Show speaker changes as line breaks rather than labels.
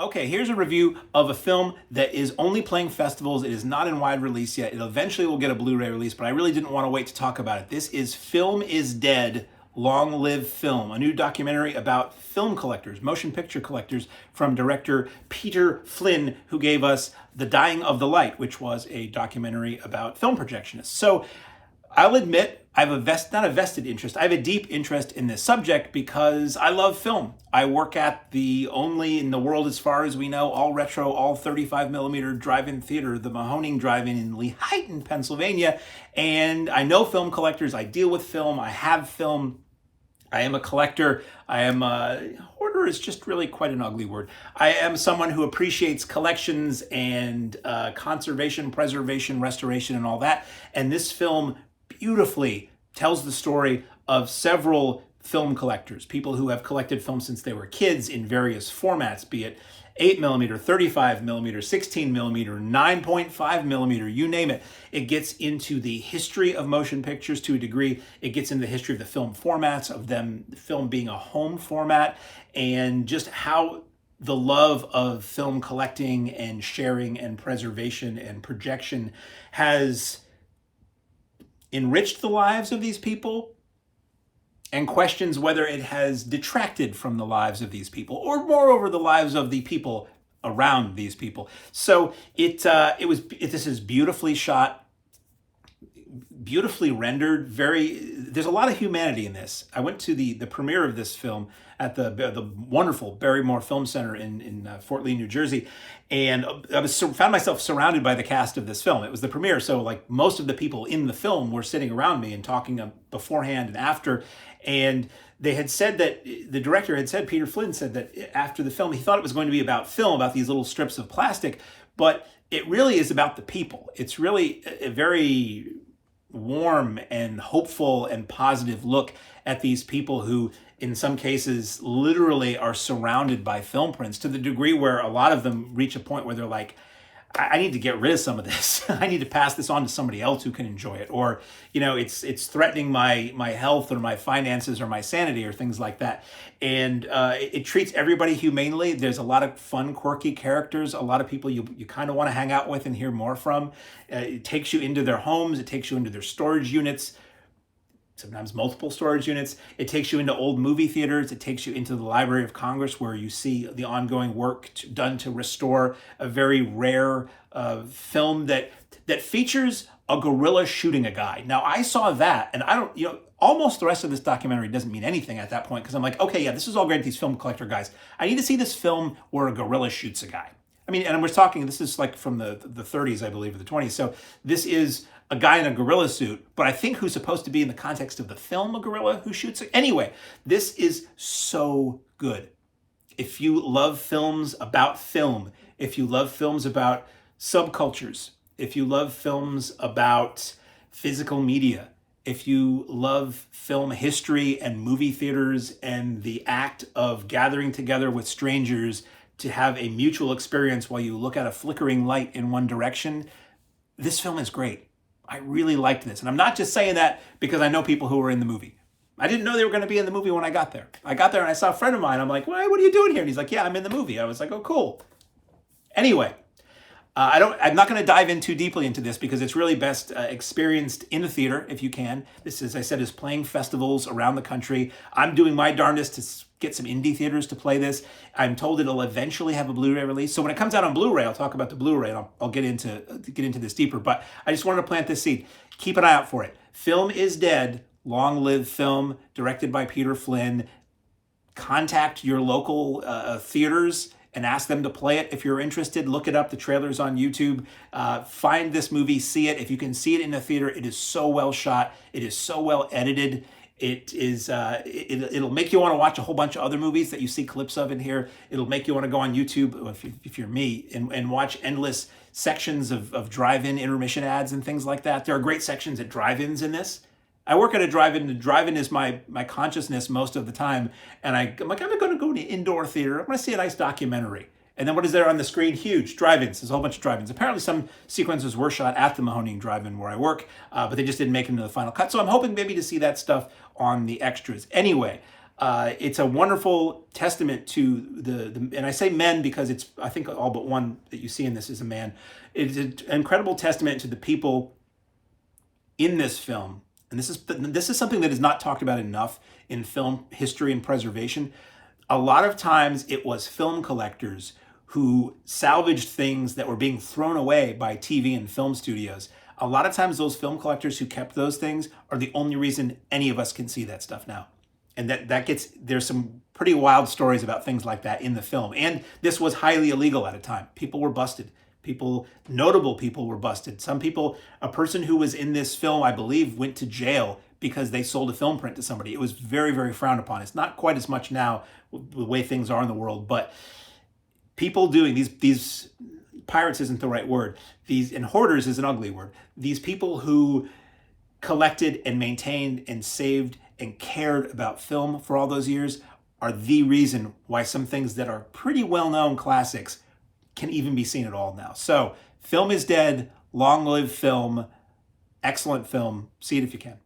Okay, here's a review of a film that is only playing festivals. It is not in wide release yet. It eventually will get a Blu-ray release, but I really didn't want to wait to talk about it. This is Film is Dead, Long Live Film, a new documentary about film collectors, motion picture collectors, from director Peter Flynn, who gave us The Dying of the Light, which was a documentary about film projectionists. So I'll admit, I have not a vested interest, I have a deep interest in this subject because I love film. I work at the only in the world, as far as we know, all retro, all 35 millimeter drive-in theater, the Mahoning Drive-In in Lehighton, Pennsylvania. And I know film collectors, I deal with film, I have film. I am a collector. Hoarder is just really quite an ugly word. I am someone who appreciates collections and conservation, preservation, restoration, and all that. And this film beautifully tells the story of several film collectors, people who have collected film since they were kids in various formats, be it 8 millimeter, 35 millimeter, 16 millimeter, 9.5 millimeter, you name it. It gets into the history of motion pictures to a degree. It gets into the history of the film formats, of them, film being a home format, and just how the love of film collecting and sharing and preservation and projection has enriched the lives of these people, and questions whether it has detracted from the lives of these people, or moreover, the lives of the people around these people. So this is beautifully shot, beautifully rendered. There's a lot of humanity in this. I went to the premiere of this film at the wonderful Barrymore Film Center in Fort Lee, New Jersey, and I found myself surrounded by the cast of this film. It was the premiere, so like most of the people in the film were sitting around me and talking beforehand and after. And they had said that the director had said, Peter Flynn said that after the film, he thought it was going to be about film, about these little strips of plastic, but it really is about the people. It's really a very warm and hopeful and positive look at these people who, in some cases, literally are surrounded by film prints, to the degree where a lot of them reach a point where they're like, I need to get rid of some of this. I need to pass this on to somebody else who can enjoy it. Or, it's threatening my health or my finances or my sanity or things like that. And it treats everybody humanely. There's a lot of fun, quirky characters, a lot of people you kind of want to hang out with and hear more from. It takes you into their homes. It takes you into their storage units, sometimes multiple storage units. It takes you into old movie theaters. It takes you into the Library of Congress, where you see the ongoing work done to restore a very rare film that features a gorilla shooting a guy. Now, I saw that, and I don't, almost the rest of this documentary doesn't mean anything at that point, because I'm like, okay, yeah, this is all great, these film collector guys. I need to see this film where a gorilla shoots a guy. I mean, and we're talking, this is like from the 30s, I believe, or the 20s. So this is a guy in a gorilla suit, but I think who's supposed to be in the context of the film a gorilla who shoots it. Anyway, this is so good. If you love films about film, if you love films about subcultures, if you love films about physical media, if you love film history and movie theaters and the act of gathering together with strangers to have a mutual experience while you look at a flickering light in one direction, this film is great. I really liked this. And I'm not just saying that because I know people who were in the movie. I didn't know they were going to be in the movie when I got there. I got there and I saw a friend of mine. I'm like, what are you doing here? And he's like, yeah, I'm in the movie. I was like, oh, cool. Anyway, I'm not going to dive in too deeply into this because it's really best experienced in the theater if you can. This, as I said, is playing festivals around the country. I'm doing my darndest to get some indie theaters to play this. I'm told it'll eventually have a Blu-ray release. So when it comes out on Blu-ray, I'll talk about the Blu-ray and I'll get into this deeper. But I just wanted to plant this seed. Keep an eye out for it. Film is Dead, Long Live Film, directed by Peter Flynn. Contact your local theaters and ask them to play it. If you're interested, look it up. The trailer's on YouTube. Find this movie, see it. If you can see it in the theater, it is so well shot. It is so well edited. It is. It'll make you want to watch a whole bunch of other movies that you see clips of in here. It'll make you want to go on YouTube, if you're me, and watch endless sections of drive-in intermission ads and things like that. There are great sections at drive-ins in this. I work at a drive-in. The drive-in is my consciousness most of the time. And I'm like, I'm going to go to an indoor theater. I'm going to see a nice documentary. And then what is there on the screen? Huge drive-ins. There's a whole bunch of drive-ins. Apparently some sequences were shot at the Mahoning Drive-In where I work, but they just didn't make it into the final cut. So I'm hoping maybe to see that stuff on the extras. Anyway, It's a wonderful testament to and I say men because it's, I think all but one that you see in this is a man. It's an incredible testament to the people in this film. And this is something that is not talked about enough in film history and preservation. A lot of times it was film collectors who salvaged things that were being thrown away by TV and film studios. A lot of times those film collectors who kept those things are the only reason any of us can see that stuff now. And there's some pretty wild stories about things like that in the film. And this was highly illegal at a time. People were busted. Notable people were busted. Some people, a person who was in this film, I believe, went to jail because they sold a film print to somebody. It was very, very frowned upon. It's not quite as much now the way things are in the world, but people doing these pirates isn't the right word. And hoarders is an ugly word. These people who collected and maintained and saved and cared about film for all those years are the reason why some things that are pretty well-known classics can even be seen at all now. So, film is dead. Long live film. Excellent film. See it if you can.